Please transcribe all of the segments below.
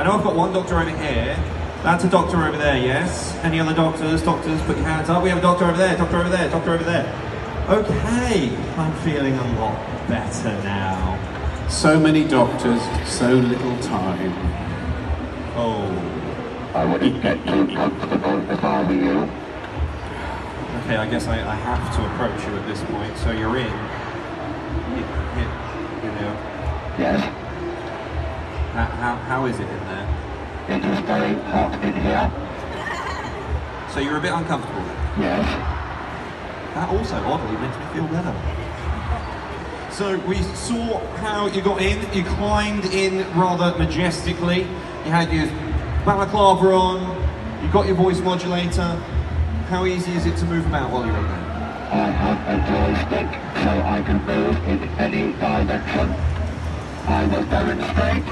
I know I've got one doctor over here. That's a doctor over there, yes? Any other doctors? Doctors, put your hands up. We have a doctor over there, doctor over there, doctor over there. Okay, I'm feeling a lot better now. So many doctors, so little time. Oh. I wouldn't get too comfortable if I were you. Okay, I guess I have to approach you at this point. So you're in. You know. Yes. How is it in there? It is very hot in here. So you're a bit uncomfortable? Yes. That also oddly makes me feel better. So we saw how you got in. You climbed in rather majestically. You had your balaclava on. You got your voice modulator. How easy is it to move about while you're in there? I have a joystick so I can move in any direction. I will demonstrate.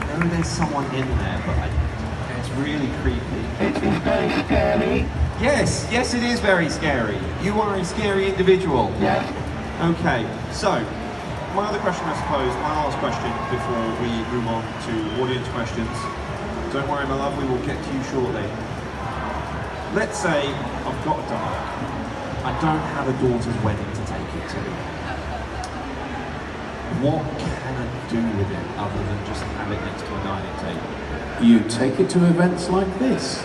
I know there's someone in there, but it's really creepy. It is very scary. Yes, yes it is very scary. You are a scary individual. Yes. Okay, so, my other question I suppose, my last question before we move on to audience questions. Don't worry my love, we will get to you shortly. Let's say I've got a Dalek. I don't have a daughter's wedding to take it to. What can I do with it other than just have it next to a dining table? You take it to events like this.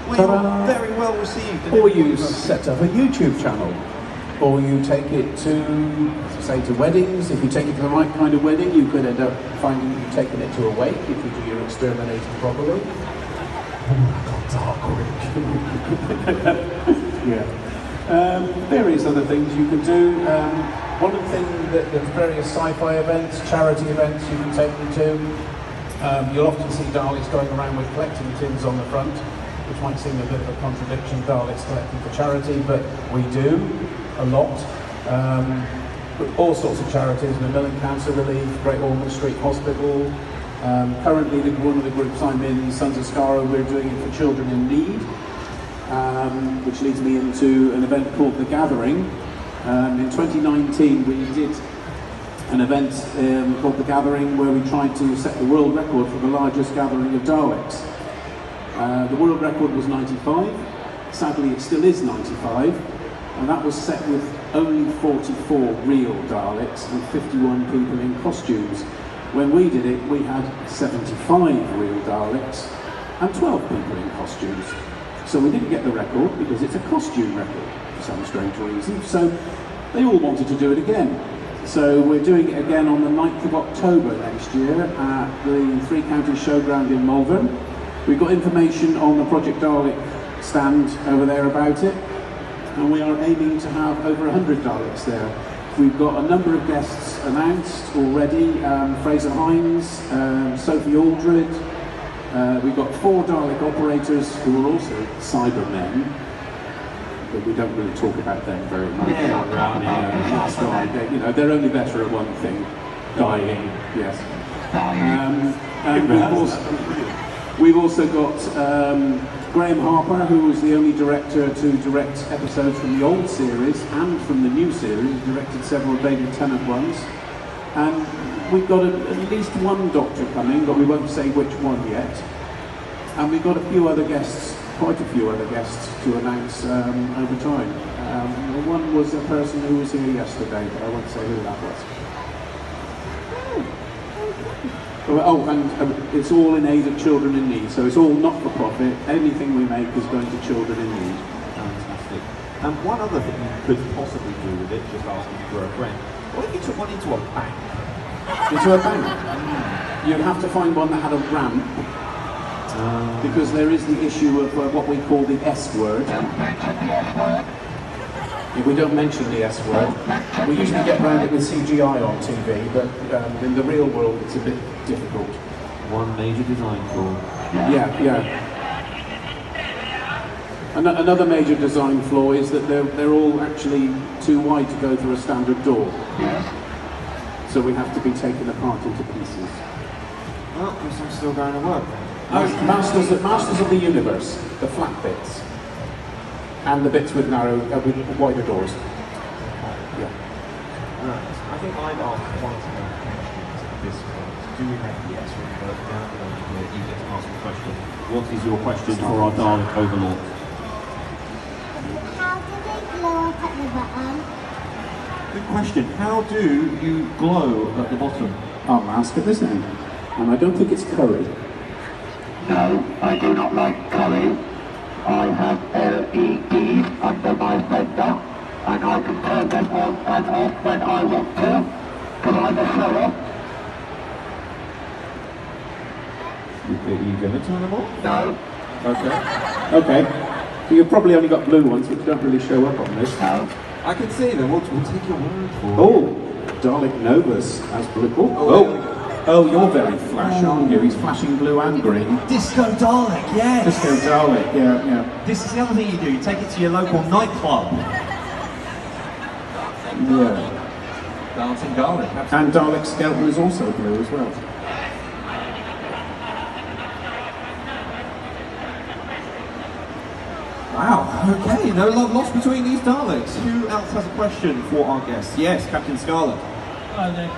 Well, you're very well received. Or you set up a YouTube channel. Or you take it to, say, to weddings. If you take it to the right kind of wedding, you could end up finding you've taken it to a wake if you do your exterminating properly. Yeah. Various other things you can do. One of the things that there's various sci-fi events, charity events you can take them to. You'll often see Daleks going around with collecting tins on the front, which might seem a bit of a contradiction, Daleks collecting for charity, but we do a lot. All sorts of charities, Macmillan Cancer Relief, Great Ormond Street Hospital. Currently, one of the groups I'm in, Sons of Skaro, we're doing it for children in need, which leads me into an event called The Gathering. In 2019, we did an event called The Gathering where we tried to set the world record for the largest gathering of Daleks. The world record was 95. Sadly, it still is 95. And that was set with only 44 real Daleks and 51 people in costumes. When we did it, we had 75 real Daleks and 12 people in costumes. So we didn't get the record because it's a costume record for some strange reason. So they all wanted to do it again. So we're doing it again on the 9th of October next year at the Three Counties Showground in Malvern. We've got information on the Project Dalek stand over there about it. And we are aiming to have over 100 Daleks there. We've got a number of guests announced already, Fraser Hines, Sophie Aldred. We've got 4 Dalek operators who are also Cybermen, but we don't really talk about them very much. You know, they're only better at one thing, dying, yes. And we've also got Graham Harper, who was the only director to direct episodes from the old series and from the new series. He directed several David Tennant ones. And we've got at least one Doctor coming, but we won't say which one yet. And we've got a few other guests, quite a few other guests to announce over time. One was a person who was here yesterday, but I won't say who that was. Oh, and it's all in aid of children in need, so it's all not-for-profit. Anything we make is going to children in need. Fantastic. And one other thing you could possibly do with it, just asking for a friend, what if you took one into a bank? Into a bank? You'd have to find one that had a ramp, because there is the issue of what we call the S word. If we don't mention the S word, we usually get around it with CGI on TV, but in the real world it's a bit difficult. One major design flaw. Yeah. Another major design flaw is that they're all actually too wide to go through a standard door. So we have to be taken apart into pieces. Well, I guess I'm still going to work then. Masters of the Universe, the flat bits. And the bits with wider doors. Yeah. think I've asked quite enough questions at this point. Do we have yes or no? Now you get to ask a question. What is your question for our Dalek Overlord? How do they glow up at the bottom? Good question. How do you glow at the bottom? I'll ask at this end. And I don't think it's curry. No, I do not like curry. I have LEDs under my fender, and I can turn them on and off when I want to, because I'm a shower. Are you going to turn them on? No, Okay. Okay. So you've probably only got blue ones, which don't really show up on this. no. I can see them. We'll take your word for it. Oh, Dalek Novus has blue. Oh, you're very flash, aren't you? He's flashing blue and green. Disco Dalek, yes! Disco Dalek, yeah. This is the other thing you do. You take it to your local nightclub. Yeah. Dancing Dalek, absolutely. And Dalek Skeleton is also blue as well. Wow, okay, no love lost between these Daleks. Who else has a question for our guest? Yes, Captain Scarlet. Hi there.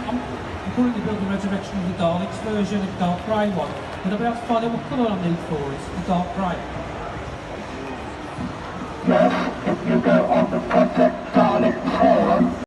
I'm currently building Resurrection of the Daleks version of Dark Grey one. Would I be able to find out what colour I need for it? The Dark Grey. Yes, if you go on the Project Dalek forum,